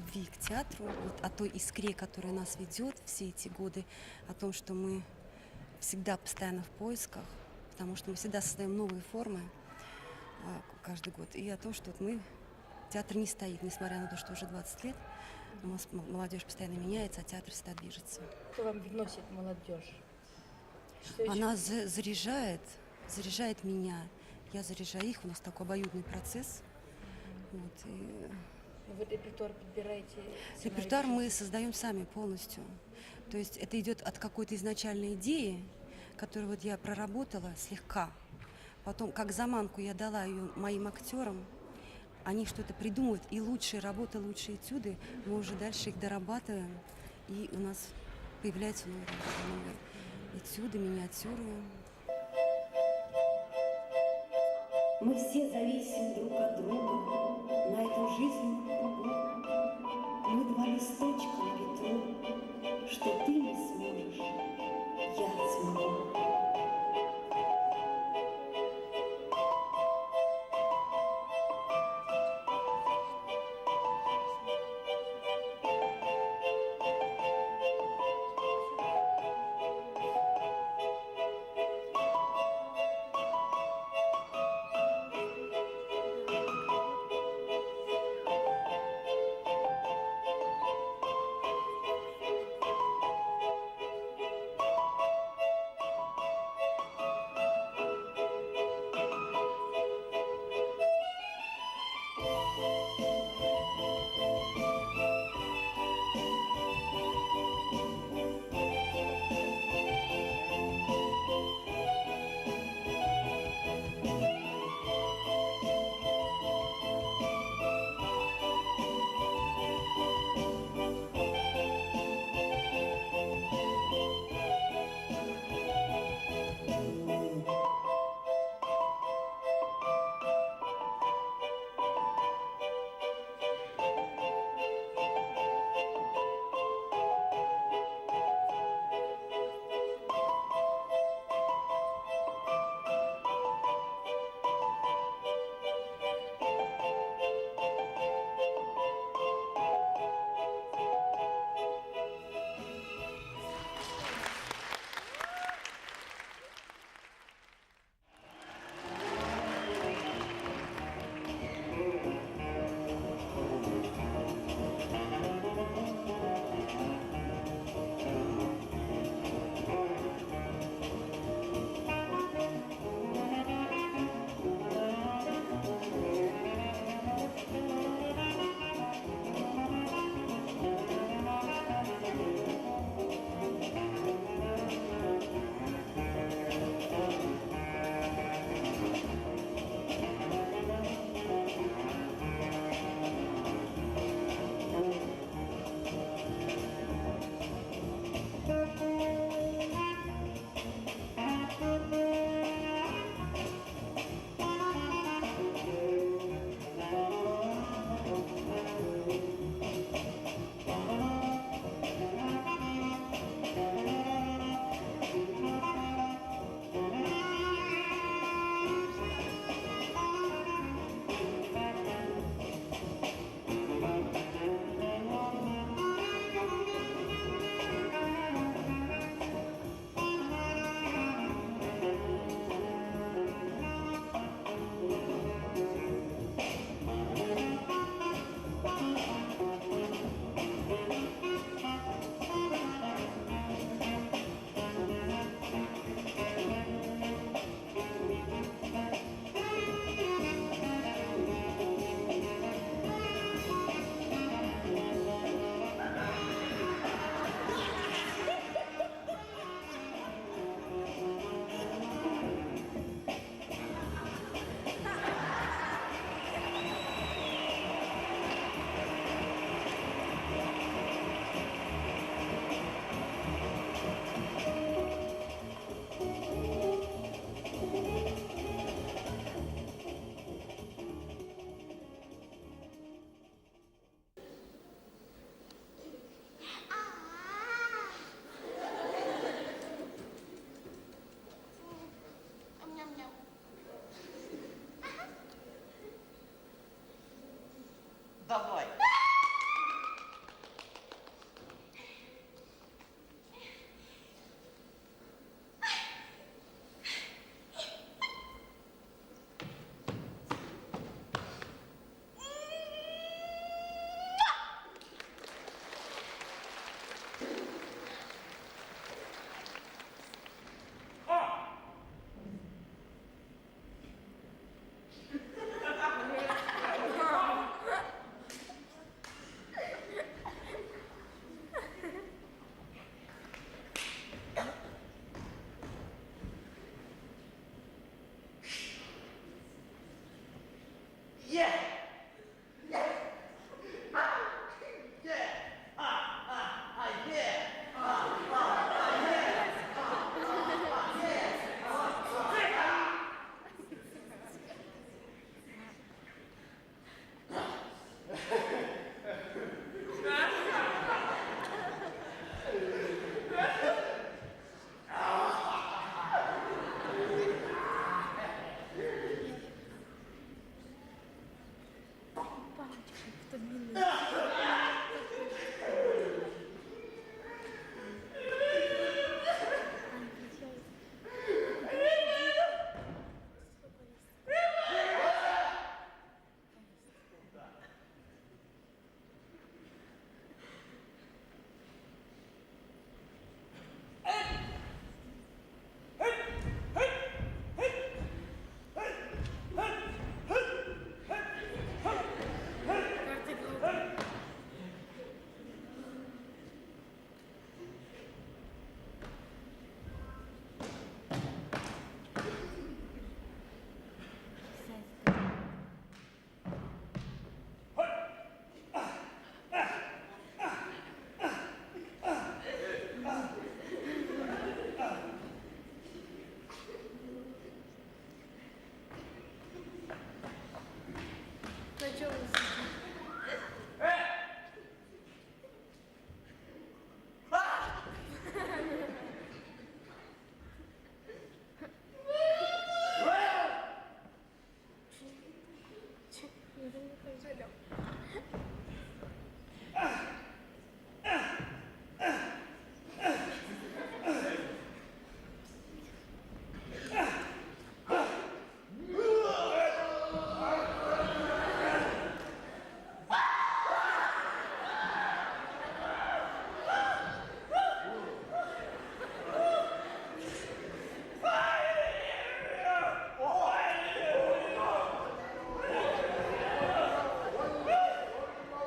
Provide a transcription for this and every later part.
любви к театру, вот о той искре, которая нас ведет все эти годы, о том, что мы всегда постоянно в поисках, потому что мы всегда создаем новые формы каждый год, и о том, что вот театр не стоит, несмотря на то, что уже 20 лет, у нас молодежь постоянно меняется, а театр всегда движется. Что вам вносит молодежь? Она заряжает меня, я заряжаю их, у нас такой обоюдный процесс. Вот, и Вы репертуар подбираете? репертуар мы создаем сами полностью. То есть это идет от какой-то изначальной идеи, которую вот я проработала слегка. Потом, как заманку, я дала ее моим актерам. Они что-то придумывают, и лучшие работы, лучшие этюды, мы уже дальше их дорабатываем, и у нас появляются новые этюды, миниатюры. Мы все зависим друг от друга на этом жизненном кругу. Мы два листочка на ветру, что ты не сможешь, я смогу. Давай. Ой,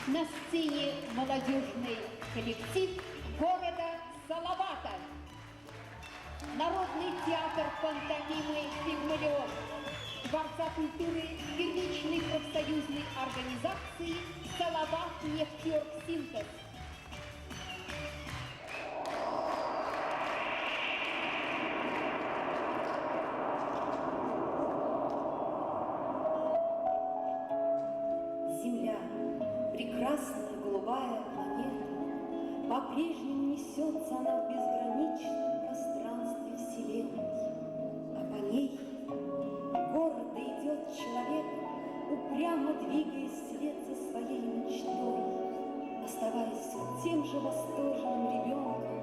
На сцене молодежный коллектив города Салавата. Народный театр пантомимы «Пигмалион» Дворца культуры первичной профсоюзной организации «Салават нефтерсинтез». Земля, прекрасная голубая планета, по-прежнему несется она в безграничном пространстве Вселенной, а по ней гордо идет человек, упрямо двигаясь вслед за своей мечтой, оставаясь все тем же восторженным ребенком,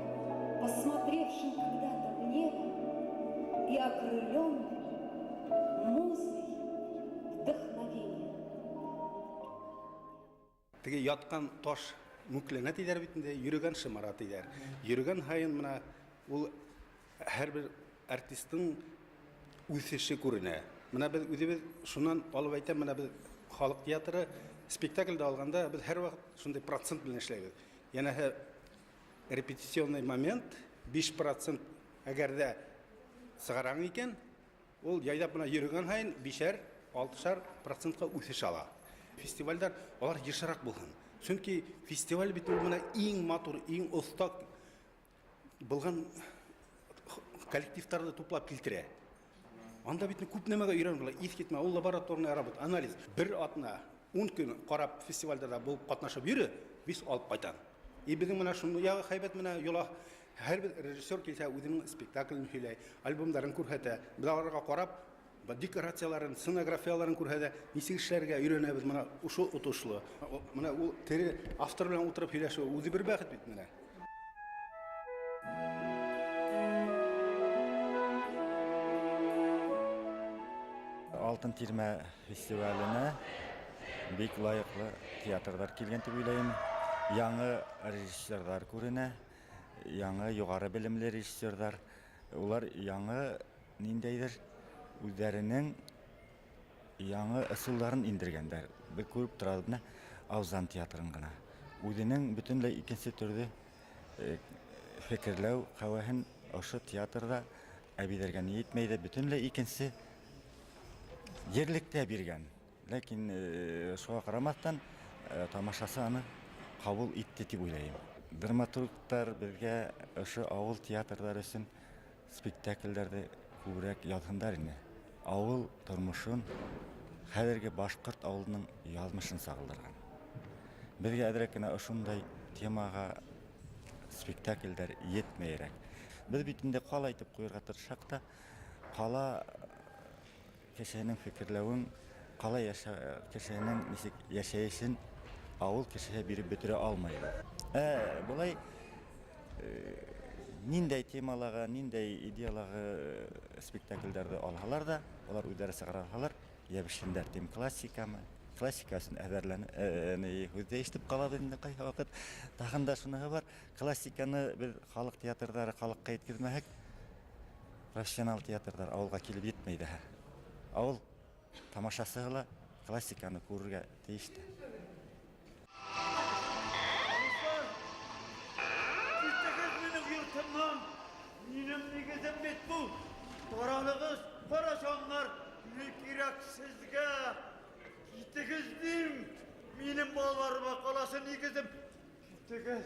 посмотревшим когда-то в небо и окрыленным музой вдохновения. Теге яткан таш мүкләнә тидер битендә, йөргән шымара тидер. Йөргән һайын менә ул һәрбер артистның үсеше күренә. Менә без үзебез шуннан алып әйтәм, менә без халык театры спектакльдә алганда без һәрвакыт шундый процент белән эшләйбез. Янәһе репетиционный момент 5% әгәр дә сыгаран икән, ул яйдап менә йөргән һайын 5-6% үсеш ала. Фестивальдар алар ешрак булган. Чөнки фестиваль бит ул менә иң матур, иң оста булган коллективларны туплап килтерә. Анда бит күп нәмәгә өйрәнеп була. Искитмә, ул лабораторный работа, анализ. Бер атна 10 көн карап фестивальдә булып катнашып йөрү, biz алып кайтан. И безнең менә шундый ягы хәйбәт менә юла һәрбер режиссер килсә үзенең спектаклен һөйләй, альбомнарын күрһәтә. Без аларга карап декорацияларын, сценографияларын күрһәтә, ничек эшләргә өйрәнәбез менә ушул утышлы. Менә ул тере автор белән утырып һөйләшү үзе бер бәхет бит менә. Алтын тирмә фестиваленә бик лайыклы театрдар килгән дип уйлыйм. Яңа режиссерлар күренә, яңа югары белемле режиссерлар. Улар яңа ниндәйдер үзләренең яңа ысулларын индергәннәр. Бер күреп торабыз Аузан театрын гына. Үзенең бөтенләй икенче төрдә фикерләү хәвәһен ошо театрда әбидәргә ниетмәйдә, бөтенләй икенче ерлектә биргән. Ләкин шуңа карамастан тамашасы аны кабул итте дип уйлыйм. Драматурглар безгә ошо авыл театрлары өчен спектакльләрдә күбрәк язганнар инде. Авыл тормышын, хәзерге башкорт авылының язмышын сагылдырган. Бізге әдірекіне ұшындай темаға спектакльдер етмейрек. Біз бітінде қала айтып қойырға тыршақта, қала кешенің фикірлеуін, қала кешенің яшайышын ауыл кешеге беріп бітіре алмайды. Бұлай ниндей темалаға, ниндей идеялағы спектакльдерді алғалар да, олар өйдәрісі қаралғалар, ебішіндер тем классикамы, классикасын әдерләні өзде ештіп қалады енді қай вақыт. Тағында шынығы бар, классиканы бір халық театрдары халыққа еткізмәк, профессионал театрдар ауылға келіп етмейді. Ауыл тамашасы ғыла классиканы көрірге дейшті. Minім негізім бет бұл. Қаралығыз, қарашанлар, не керек сізге? Кетігіздің, менің балаларыма қаласы негізім. Кетігіз.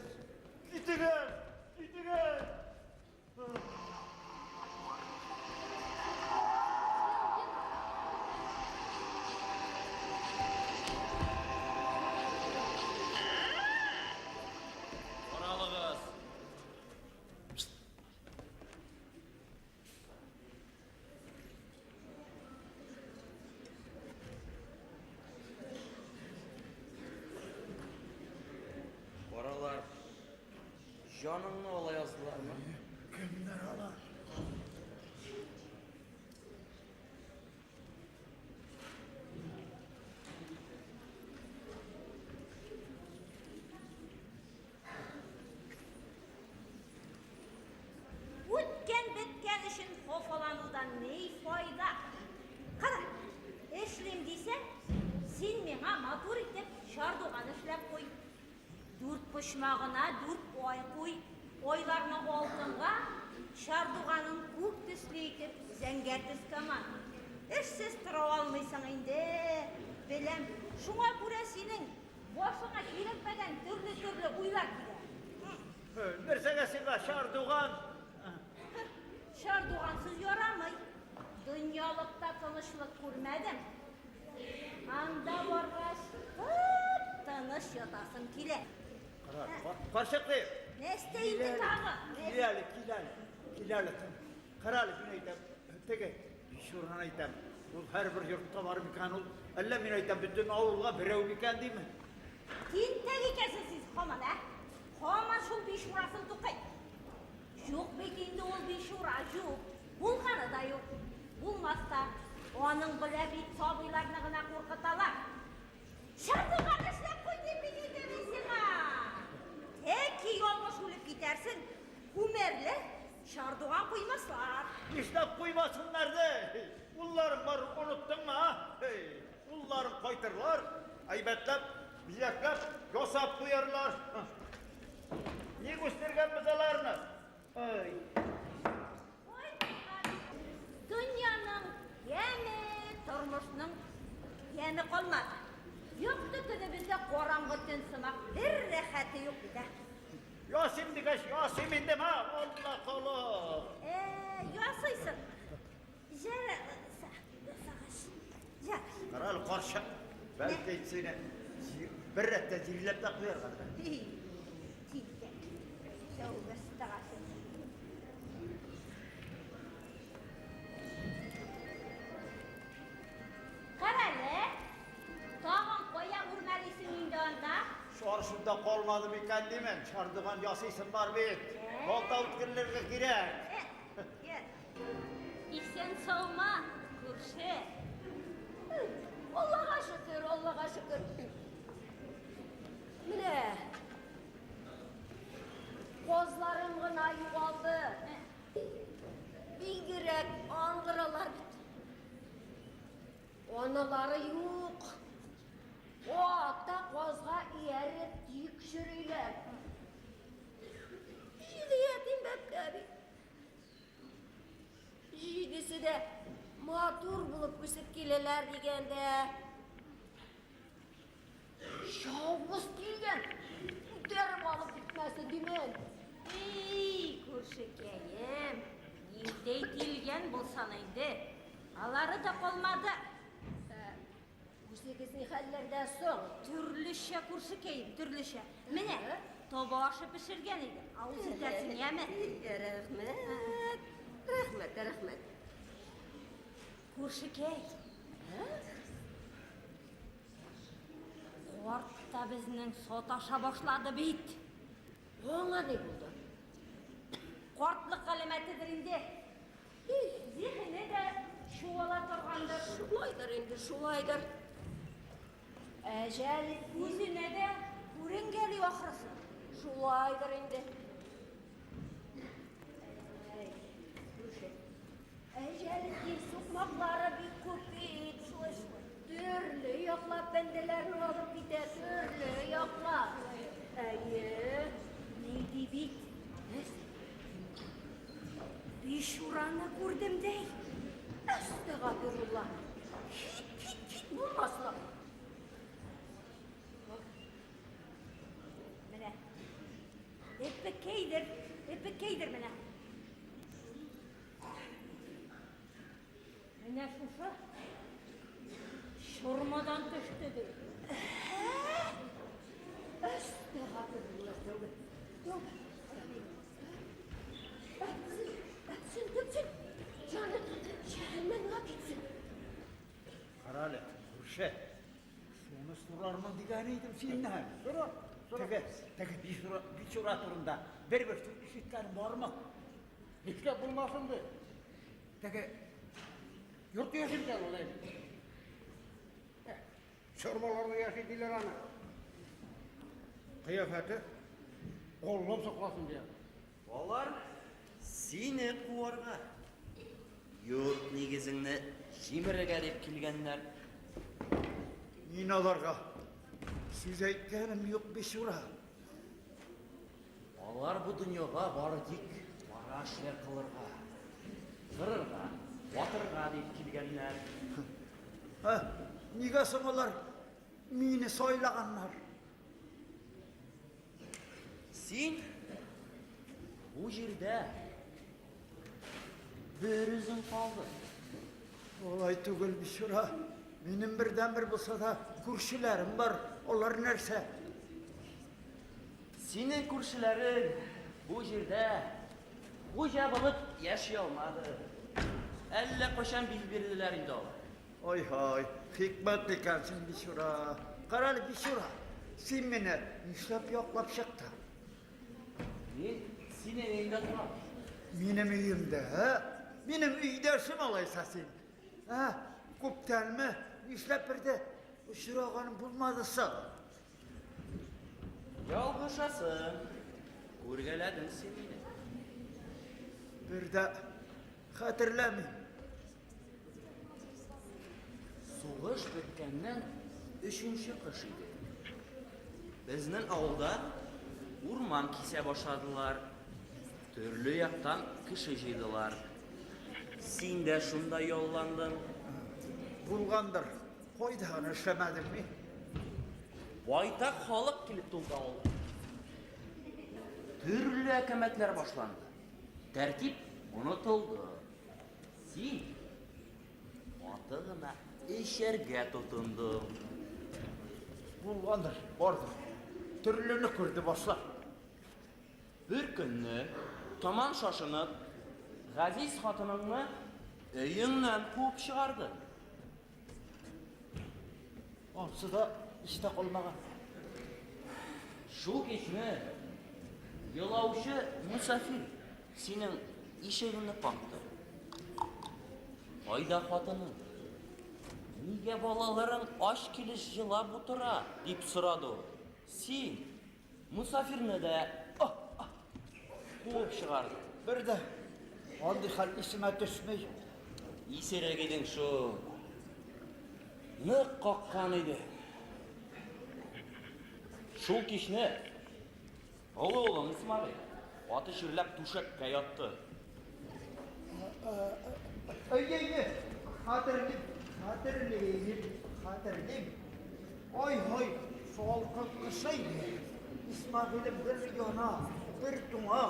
Canını ola yazdılar mı? Kimler ala? Bitken işin hofalanıdan ney fayda? Qara, eşlem deyse, sen mena matur etip şardoğan işlep koy. Dört pışmağına dört oy koy, oylarına altınğa, şardoğanın kuk tüsleytip zenger tüskaman. Eşsiz tıra almaysan indi, bilem, şuna göre senin başına gerekmeden türlü uylar gider. Nersegesine şardoğan? Şardoğansız yaramay. Dünyalıkta tanışlık kurmadım. Anda vargaç tanış yatasın kile. Karşıklayım. Ne isteyindi tağı? Kilerli. Karalı gün aytam. Tege, şuradan aytam. Bu her bir yurtta var mikan ol. Allah min aytam bütün avulga birev mikan değil mi? Tintegi kesin siz Haman ha? Haman şul bir şurasını tukay. Yok bekinde ol bir şura yok. Bulkanı da yok. Bulmazsa onun bile bir sabıylarını gına korkutalar. Şartıgan işlep koy dibini demesin ha. Tek yolmuş olup gidersin. Humerle şardıgan koymazlar. İşte koymasınlar da. Bunların var unuttun mu ha? Bunların koytırlar. Aybetlep, bileklep, yosap duyarlar. Ne göstergen bizalarını? Dünyanın yeni turmuşunun yeni kalmadı. Yoktu günümüzde korangı tünsümak bir rahatı yok bir de. Yasim dikeş, Yasim'in dem ha? Allah Allah. Yasıysın. Jere, sağış. Jere. Karal karşı. Belki seni bir rette zirilep takıyor kadar. Tilde. Şöyle sağışın. Karalı. Tağın koya vurmalısın indanda. Şu arşında kalmadı mı kendime? Çardıgan yasıysın var bir. Kolda utkirlerine girek. Gel. İsen savma, kurşe. Allah'a şükür, Allah'a şükür. Mine. Kozlarım gına yuvaldı. Bingirek, angıralar bitti. Onaları yok. O hatta kozga iyerip dik sürüyle. Jidiyetim beklebi. Jidisi de matur bulup küsüp geleler degende. Şavuz gelgen. Derip alıp gitmesi demen. Ey kurşekeyim. Yildey dilgen bulsan indi. Aları da olmadı. 18 hallerden soň türlüşe kurşukeyim, türlüşe. Mine, tobaşı pişirgen idi. Ağız itersin yeme. Rahmet. Kurşukey. Kort da bizning sotaşa başladı bit. Ona ne buldu? Kortlık kalemetidir indi. Zihni de şuvala turgandır. Şulaydır. Ecel yüzüne de kurun geliyor ahırsı. Şulaydır indi. Ecel sokmakları bir kupit. Türlü yoklap bendelerini alıp gider. Türlü yoklap. Neydi bit? Bir şuranı kurdum dey. Estağfirullah. Hiç bulmasın. Mene. Epekeydir mene. Mene şuşu. Şurmadan düştü dey. Estağfirullah. Yok. Öpsün. Canı cehennemine gitsin. Karale, Hurşet. Şunu sorularımın diganıydım seninle. Soru. Tege bir şura turunda. Bir türlü işitlerim var mı? Hiç de bulmasındı. Tege yurt yaşayacağım olayım. Çorbalarda yaşaydılar ana. Kıyafeti oğlum soklasın diye. Olar seni kuvarga. Yurt negizingni jimirga deb kelganlar. Ninalarga siz aytganim yok bir şura. Olar bu dunyoga bordik, varashlar qilirga. Qirirga, o'tirga deb kelganlar. Ha, niga so'nglar meni soylaganlar. Sen bu yerda bir o'zing qolding. Olay tugul bir şura. Benim birden bir bulsa da kurşularım var. Onlar nerse? Sening ko'rshilaring bu yerda go'ja bo'lib yashay olmadi. Allaqachon bilib berdilar endi ular. Oy hay, hikmet ekansin bir şura. Karalı bir şura. Sen beni işlep yoklap çıktı. Men sening uyingda turaman. Benim üyümde ha? Benim üy dersim olaysa sen. Ha? Kuptelme, işlep bir de bu şuraganı bulmadısa. Yolg'ishasin. O'rgalading sen meni. Bir de hatırlamayın. So'g'ish bitgandan 3-chi qish edi. Bizning ovulda o'rmon kesa boshladilar. Turli yoqdan kishi jiydilar. Sen de shunda yollanding. Bulgandır. Koydağını işlemedin mi? Boytaq xalq kelib to'ldi ovulga. Turli hakamatlar boshlandi. Tartib unutildi. Sen otig'ini esherga tutunding. Bulgandır, vardır. Türlünü kurdu başlar. Bir kunni tamam shoshilib G'aziz xotiningni uyingdan quvib chiqardi. Onsı da işte olmagan. Shu kechni yo'lovchi musafir sening eshigingni qoqdi. Oyda xotining nega bolalaring osh kelish yilab o'tira deb so'radi u. Sen musafirni de quvib chiqardi. Bir de oldu hal isime düşmüş. Esiragiding shu niq qoqqan edi. Shu kechni o'g'lim Ismoil oti shirlab to'shakka yotdi. Öyle hatırlayayım. Oy hoy, sol kıkışayım. İsmail'im bir yana, bir tuna,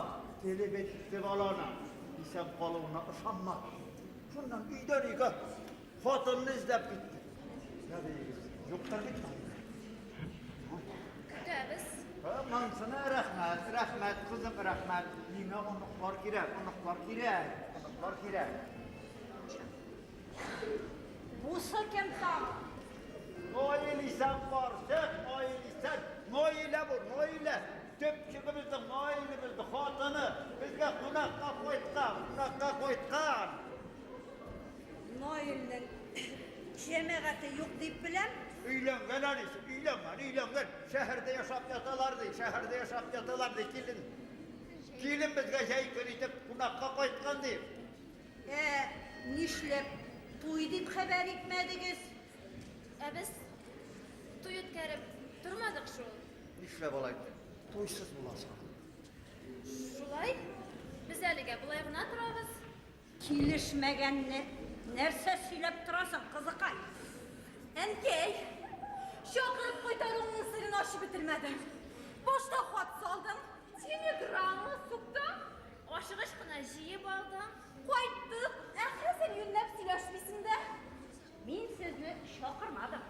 gelip etti balana. İsem kalığına ışanma. Şundan üyden yıka, fatını izlep gitti. Юктар бит. Көтәбез. Маңсына рәхмәт, кызым рәхмәт. Миңа оныклар кирәк. Бусы кем там? Noilisen varsak, noile bu, noile. Töpçüğümüzde, noilimizde, hatanı bizge kunakka koytkan. Noil'nin cemiyeti yok deyip bilen. Üylengen anisi, üylengen. Şehirde yaşap yatalardı, Kilin bizge şey kırıtıp kunakka koytkan deyip. Nişlep tuy deyip haber etmediniz. Biz tuyut kerip durmadık şu. Nişle balaydı, toysuz bulasın. Şulay, biz elige bulay gına turabız. Kilişmegenni nerse söylep durasın kızıkay. Enkey, şu kırıp koytarığının sırrını aşı bitirmedin. Boşta kuat saldın. Seni gramı soktum. Aşık aşkına jiyip aldım. Koyttu. Sen yünnep sileşmişsin de. Min sizni şokırmadım.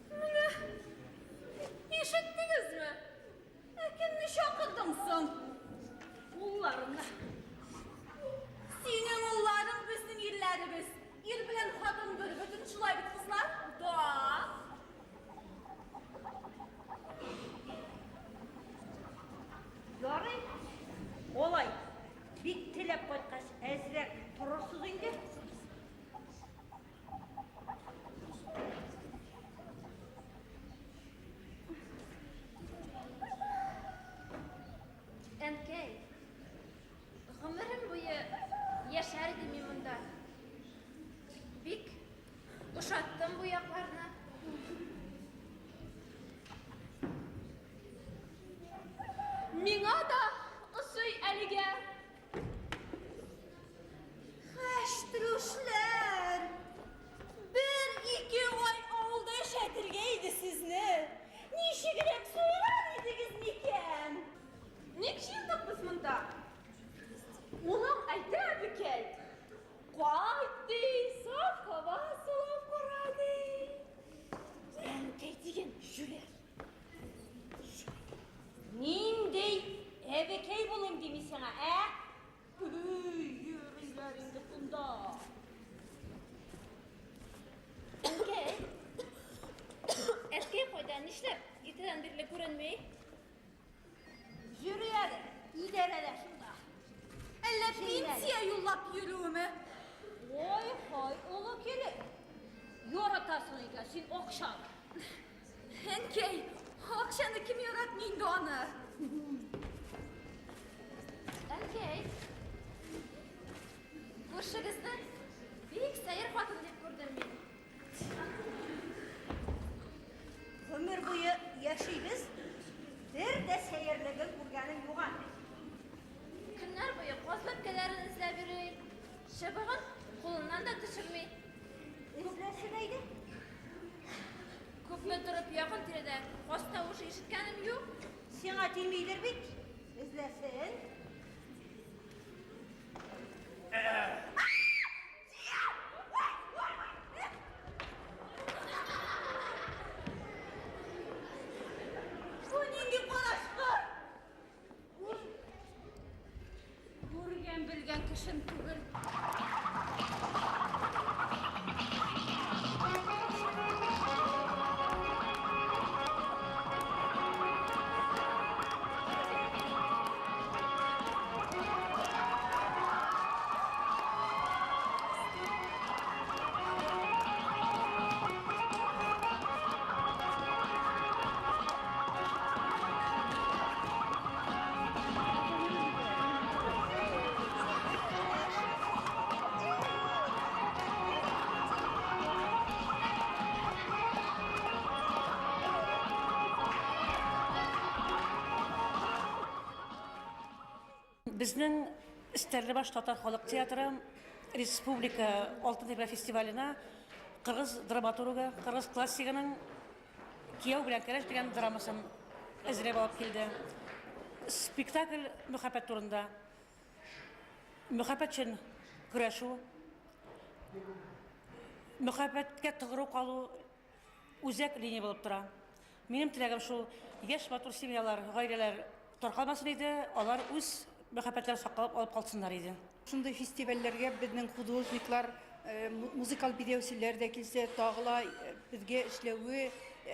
Mine, işittiniz mi? Ekinni şokırdımsın. Ullarını. Senin ulların bizim illerimiz. İl bilen kadın görüp ödün şulay bit kızlar. Doğa. Yarın olay. Bir tilep koytkaş ezrek turursuz indi. Enkey, ömrüm boyu yaşardım imunda. Bik, uşattım bu yaklarına. Mina da ısıy elige. Haştruşlar. Bir iki ay oldu şetirgeydi sizni. Nişigirek söyler idiniz niken? Ne kişiydik biz mında? Ulan ayda büket. Kuaytti, saf hava soğuk koradı. Teytigen jüler. Nindey evekey bulayım demiş sana yürüylerinde bunda. Enkey, eski koydan işlep, itiden birle görünmeyi. Yürüyere, iderele şunda. Elle pinsiye yollap yürüğümü. Oy hoy olu kere. Yoratasını sen okşan. Henkey, akşamı kim yaratmayın onu? Enkey, kuşağızda büyük sayır fatın deyip gördüm ben. Ömür boyu yaşayız. Bir de seyirliğin kurganın yoğan. Günler boyu kozlap gelerini izle biri. Şabağın kolundan da düşürmeyin. İzlesi neydi? Köpme durup yakın tirede koz tavuşu işitkenim yok. Sana temidir bit. İzlesin. Bu nindi kolaşkı? Görgen bilgen kışın tügül. Bizning Stерлибаш Татар халық театры Республика Алтын Тепе фестивалена қырғыз драматургы, қырғыз классигінің Кияу белән Кәләш дигән драмасын әзерләп алып килде. Спектакль мөхәббәт турында. Мөхәббәт өчен көрәшү. мөхәббәткә тыгыру калу үзәк линия булып тора. Минем теләгем шул, яшь матур семьялар, гаиләләр таркалмасын иде, алар үз мөхәббәтләрен саклап алып калсыннар иде. Шундай фестивальләргә безнең художниклар, музыкаль бидәүчеләр дә килсә, тагыла безгә эшләүе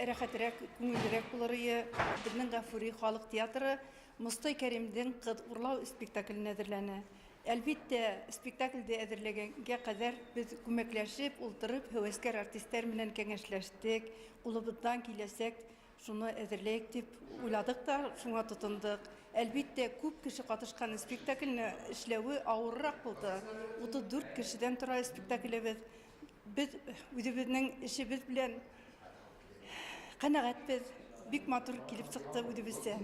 рәхәтрәк, күңеллерәк булыр иде. Безнең Гафури халык театры Мостай Кәримдән кыз урлау спектакленә әзерләнә. Әлбиттә, спектакльдә әзерләгәнгә кадәр без күмәкләшеп, ултырып, һәвәскәр артистлар белән кәңәшләштек, кулыбыздан киләсәк, шуны әзерләйек дип уйладык та, шуңа тотындык. Әлбиттә, күп кеше катышкан спектакльне эшләүе авыррак булды. 34 кешедән тора спектаклебез. Без үзебезнең эшебез белән канәгатьбез. Бик матур килеп чыкты үзебезгә.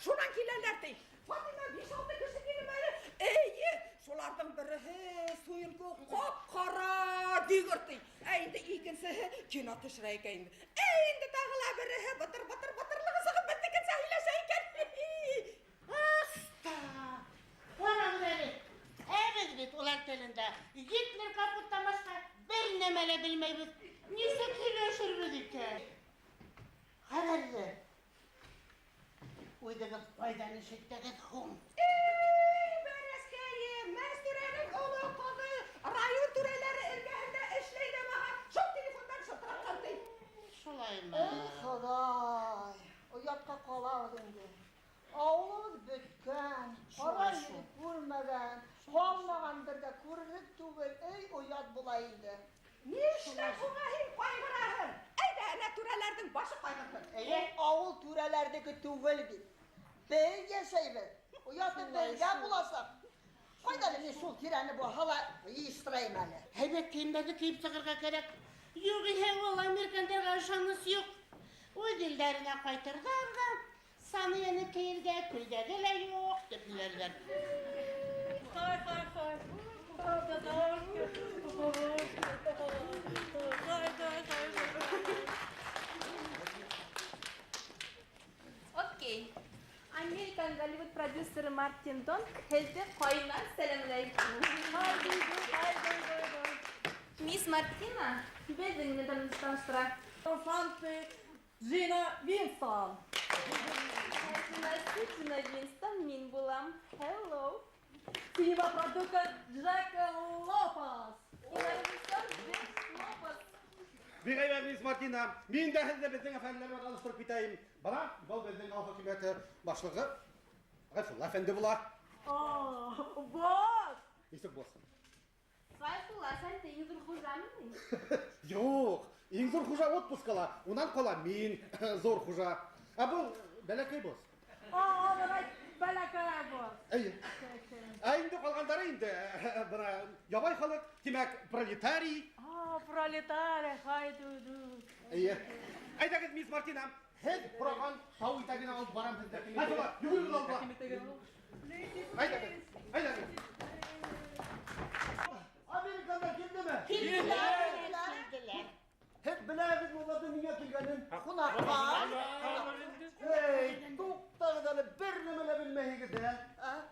Шунан киләләр ди. Фатима 5-6 кеше килеп әле. Әйе, шуларның бере суйынкы кап-кара дигерти. Инде икенчесе кино төшерә икән. Инде тагыла бере бытырлыгы сыгып бетте икән сөйләшә икән. Аста! Караңыз әле. Әбез бит улар телендә. Гитлер капуттан башка бер нәмә лә белмәйбез. Нисек сөйләшербез икән? Хәбәрзе. Уйдыгыз файданы шиттәгез хум. Бәрәскәйе, мәстүрәнең олы кызы, район түрәләре эргәһендә эшләй дә маһа. Шул телефондан шылтыраткан ди. Шулаймы? Ходай, оятка калабыз инде. Авылыбыз бөткән, карай күрмәгән, калмагандыр да күрерлек түгел, эй оят була инде. Нишләп буга һин кайгыраһың? Әйдә, әнә түрәләрнең башы кайгырсын. Әйе, авыл түрәләрдәге түгел бит. Бей яшәйбез. Ояты бейгә буласак. Кайда мин шул тирәне бу һала йыштырайм әле. Һәйбәт киемнәрне киеп сыгырга кирәк. Югыйсә ул американнарга ышаныс юк. Үз илдәренә кайтырдар да, саны яны киергә күлдәге лә юк дип диләр. Окей. Американ Голливуд продюсеры Мартин Донг хәзде кайнар сәламләйкүм. Мисс Мартина, безнең таныстыра. Фанты Джина Винсон. Джина Винстон, мин булам. Hello. Кинематографка Джека Лопес. Режиссер Джек Лопес. Бигайбез Мартина, мин дә һездә безнең әфәнделәр бар алыштырып китәем. Бара, бу безнең алга хакимияте башлыгы. Гайфулла әфәнде була. Бос! Нисек булсын? Сайфулла, sen de yüzün hocamın mı? Юк, иң зур хуҗа отпускала. Унан кала мин зур хуҗа. Ә бу бәләкәй бос. Bana balakaya bos. Әйе. Инде калгандары инде бына ябай халык, димәк пролетарий. Пролетария, haydudu. Әйе. Әйдәгез, мисс Мартина, һез проган тау итәгенә алып барам сездә. Әйдә, йөгерегез алга. Әйдәгез. Америкада килдеме? Kildiler. Hep bileriz bunların niye kilgenin. Kunaklar. Hey, tuktağıdan bir nimele bilmeyi de.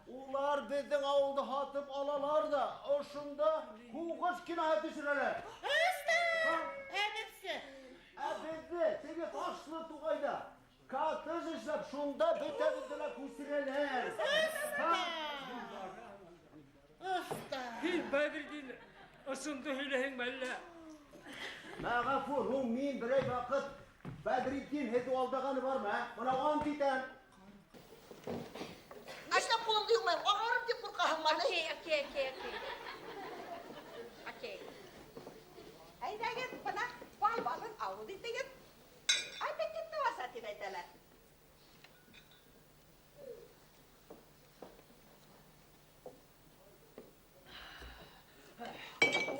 Ular bizden avulda hatıp alalar da. O şunda hukuks kinayet düşüreler. Hepsi. Bizde, seni taşlı tuğayda. Katız işlep şunda betevizdele kusireler. Hil Bedriddin ısındı hülehin belle. Mağafur, hum min birey vakit. Bedriddin hedi aldığını var mı? Bana on diten. Açla kolum duymayayım. Ağarım diye korkağım var. Okey. Ayda git bana bal balın avlu diye git. Ay beklet ne var zaten aydalar.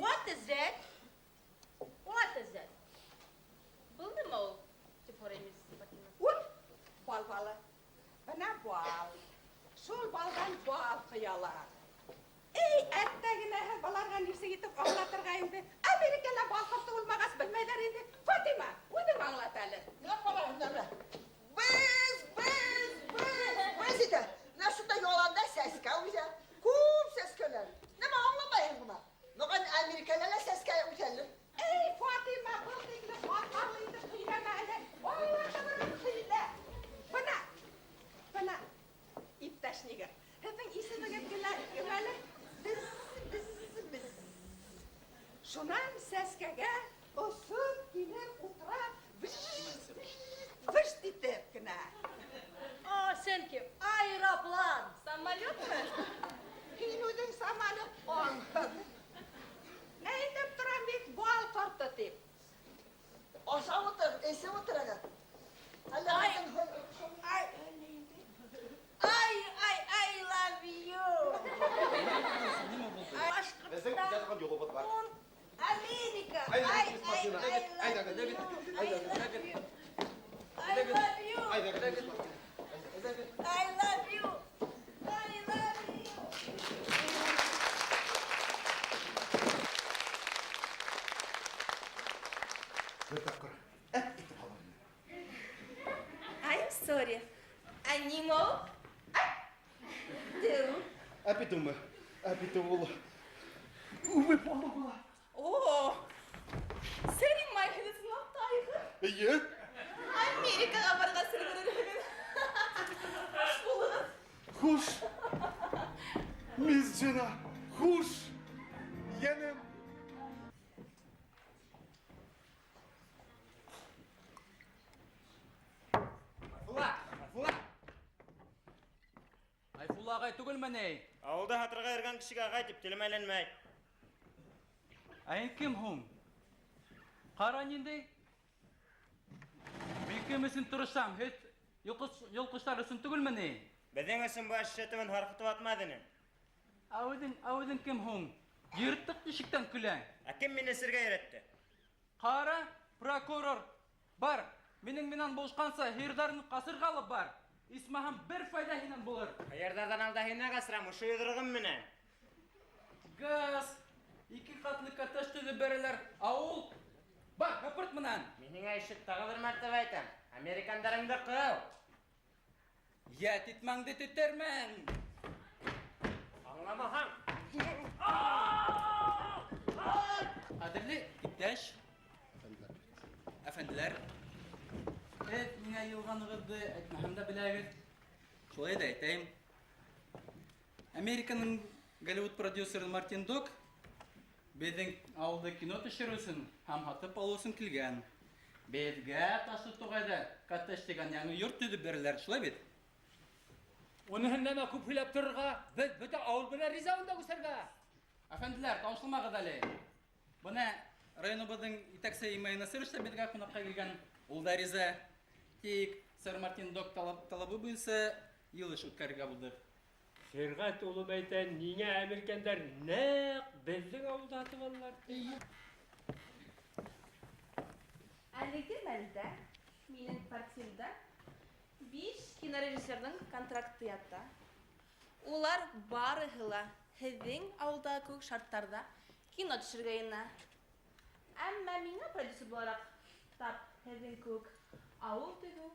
What is that? What is that? Buldun mu o sporemiz Fatima? Ur bal balı. Bana bal. Şol baldan bal kıyalar. Ey ettagine balarga nirse gitip ağlatırgayım de. Amerika'da bal kaptı olmagas bilmeyler indi. Fatima, uydu anlatalım. Yapma lan Emre. Biz ide. Ne şunda yolanda ses kalıyor. Kum ses köler. Ne mi anlamayın buna? Nokan Amerikalılarla ses kalıyor. Ey Fatima, kıldıklı patlarlıydı kıyramayla. Vallahi kadar kıyla. Bana. İptaş nigar. Hepin iyisi de gepkiler. Gömerler. Biz. Şunan seskege usup gider utra. Vış ditip kına. Sen kim? Aeroplan. Самолет mu? Hinudun samanı olmadı. Eydip duran bir bal tortatip. Aşağı otur, ese otur aga. I love you. Bizim yazgan yolu var. Amerika. Ayda I git, Fatima, love you. ayda git. I love you. I love you. I'm sorry. Animal. Do. Апитумы. Апитул. Увы, помогла. Oo. Senin mayhınızın hattayı. İyi. Amerika'ya varga sırgırır. Hoş bulduk. Хуш. Мисс Джина. Хуш. Янем. Айфулла ағай түгілміне. Ауылда хатырға ерген кішіге ағай деп телемәленмей. Айын кім хум? Қара нендей? Бекемесін тұрышсам, хет йолқыштар үсін түгілміне. Бәден өсін бұл әшшетімін харқытып атмадының. Ауыдың кім хум? Ерттік дешіктен күләң. Әкім мені сірге еретті. Қара прокурор бар. Менің болшқанса, хердарын қасырғалы бар. İsmahan bir fayda hinen bulur. Hayırdardan alda hine kasıram, uşu yıdırgın mene. Gaz, iki katlı kartaş tüzü bereler, ağul. Bak, kapırt mınan. Menine işit tağı bir mertebe aytam. Amerikandarımda kıl. Ya titmangdı tüttermen. Anlama han. Kadirli, İptaş. Efendiler. Evet, yine yılganığızdı, etmahımda biləgir. Şolay da etəyim. Amerika'nın Hollywood prodüsörü Martin Dog Безнең авылда кино төшерүсен һәм һатып алусын килгән. Безгә Ташлы тугайда коттедж дигән яңа йорт төзеп бирәләр, шулай бит? Уныһын нәмә күп һөйләп торырга, без бөтә авыл белән ризавында үсәргә. Әфәнделәр, танышылмагыз әле. Буны районыбызның итәкче имайны сырышта безгә кунакка килгән ул да риза. Тик Сэр Мартин Док талабы буенча йылыш үткәрергә булдык. Фергат улым әйтә, нигә американдар нәкъ безнең авылда атып алалар? Әлеге мәлдә минем портфельдә 5 кинорежиссерның контракты ята. Улар барыһы ла һеҙҙең ауылда күк шарттарда кино төшөргә генә. Әммә миңә продюсер буларак тап һеҙҙең күк ауыл төҙөү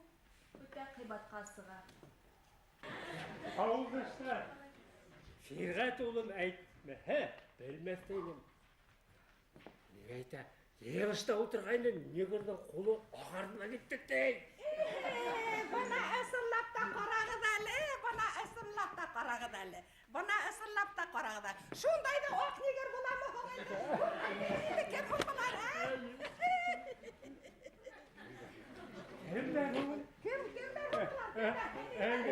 үтә ҡыйбатҡа сыға. Ауылдаштар, Фергат улым әйтмәһә, белмәҫтәйнем. Нигә әйтә, йыйылышта ултырғайны негрҙың ҡулы ағарына китте ти. Бына ысынлап та ҡарағыҙ әле, бына ысынлап та ҡарағыҙ әле. Бына ысынлап та ҡарағыҙ әле. Шундайҙы аҡ нигер буламы һуң инде? Кем һуң былар, Кемдәр ул?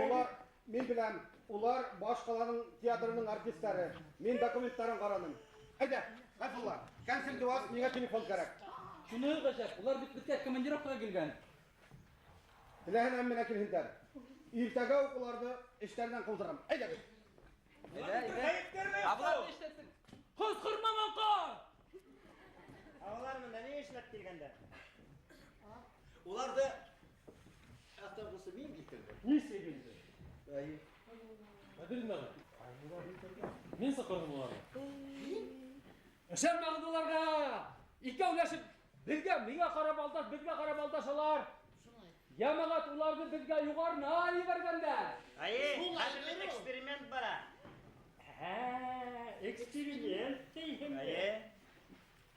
Улар, мин беләм, улар башҡаланың театрының артисттары. Мин документтарын ҡараным. Әйҙә, Ғәфулла, кәнсел дивас, миңә телефон кәрәк. Шуны ғәжәп, улар бит беткә командировкага килгән. Теләһенән менә килһендәр. Иртәгә үк уларҙы эштәренән ҡыуҙырам. Әйҙә бит. Абылар эшләтсен. Ҡысҡырма Манҡа! Алар мында ни эшләп килгәндәр? Уларды автобусы мин китердем. Нисек инде? Әйе. Белмәгән. Мин саҡырҙым уларҙы. Ышанмағыҙ уларға! Икәүләшеп, миңә ҡарап алдаш, беҙгә ҡарап алдашалар. Йәмәғәт уларҙы беҙгә юғарына ебәргәндәр. Хәҙер эксперимент бара. Эксперимент тиһең.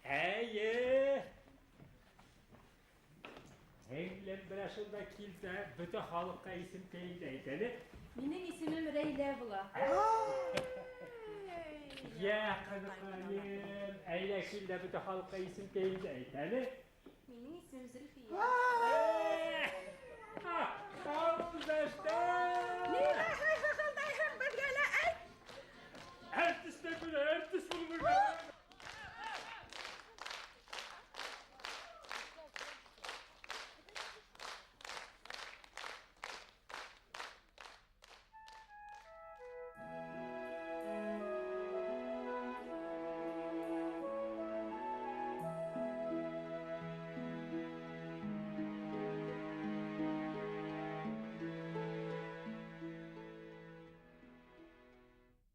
Әйе. Һеңлем белән шунда килсә, бөтә халыҡҡа исем тейенде әйтәне. Минең исемем Рәйлә була. Йә, ҡыҙыҡайым, әйҙә кил дә бөтә халыҡҡа исем тейенде әйтәне. Минең исемем Зөлфиә.